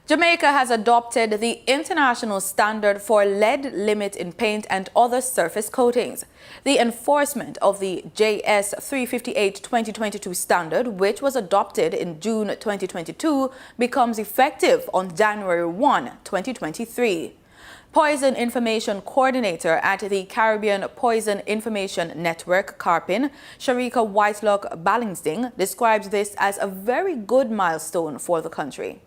Jamaica has adopted the international standard for lead limit in paint and other surface coatings. The enforcement of the JS 358-2022 standard, which was adopted in June 2022, becomes effective on January 1, 2023. Poison Information Coordinator at the Caribbean Poison Information Network, CARPIN, Sharika Whitelock-Ballingsting, describes this as a very good milestone for the country.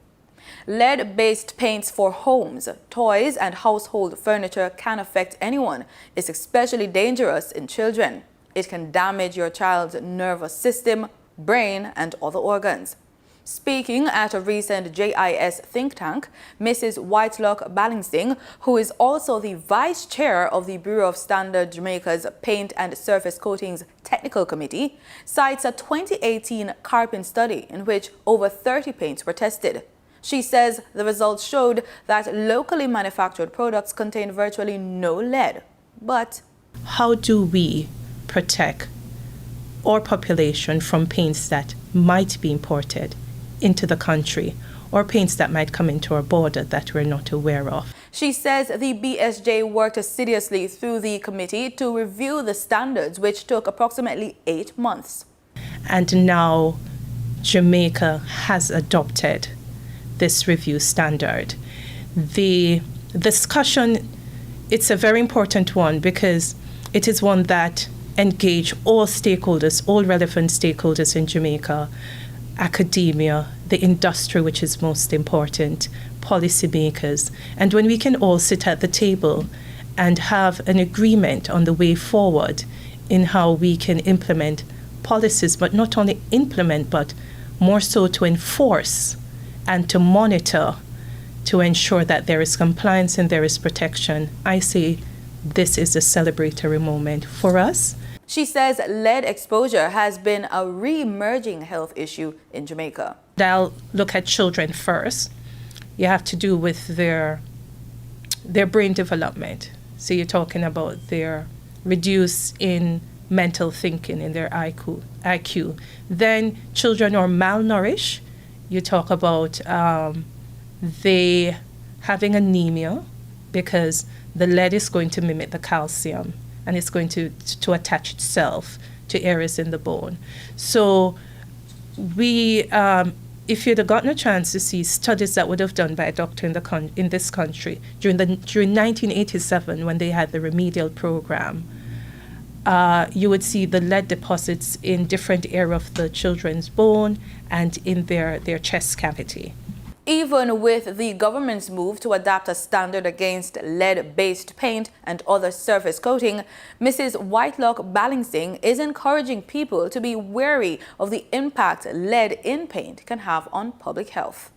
Lead-based paints for homes, toys and household furniture can affect anyone. It's especially dangerous in children. It can damage your child's nervous system, brain and other organs. Speaking at a recent JIS think tank, Mrs. Whitelock-Ballingsting, who is also the vice chair of the Bureau of Standards Jamaica's Paint and Surface Coatings Technical Committee, cites a 2018 CARPIN study in which over 30 paints were tested. She says the results showed that locally manufactured products contain virtually no lead. But how do we protect our population from paints that might be imported into the country or paints that might come into our border that we're not aware of? She says the BSJ worked assiduously through the committee to review the standards, which took approximately 8 months. And now Jamaica has adopted this review standard. The discussion, it's a very important one because it is one that engage all stakeholders, all relevant stakeholders in Jamaica, academia, the industry, which is most important, policymakers. And when we can all sit at the table and have an agreement on the way forward in how we can implement policies, but not only implement, but more so to enforce and to monitor to ensure that there is compliance and there is protection, I say this is a celebratory moment for us. She says lead exposure has been a re-emerging health issue in Jamaica. I'll look at children first. You have to do with their brain development. So you're talking about their reduce in mental thinking in their IQ. Then children are malnourished. You talk about they having anemia because the lead is going to mimic the calcium and it's going to attach itself to areas in the bone. So we, if you'd have gotten a chance to see studies that would have done by a doctor in this country during 1987 when they had the remedial program, you would see the lead deposits in different areas of the children's bone and in their chest cavity. Even with the government's move to adapt a standard against lead-based paint and other surface coating, Mrs. Whitelock-Ballingsting is encouraging people to be wary of the impact lead in paint can have on public health.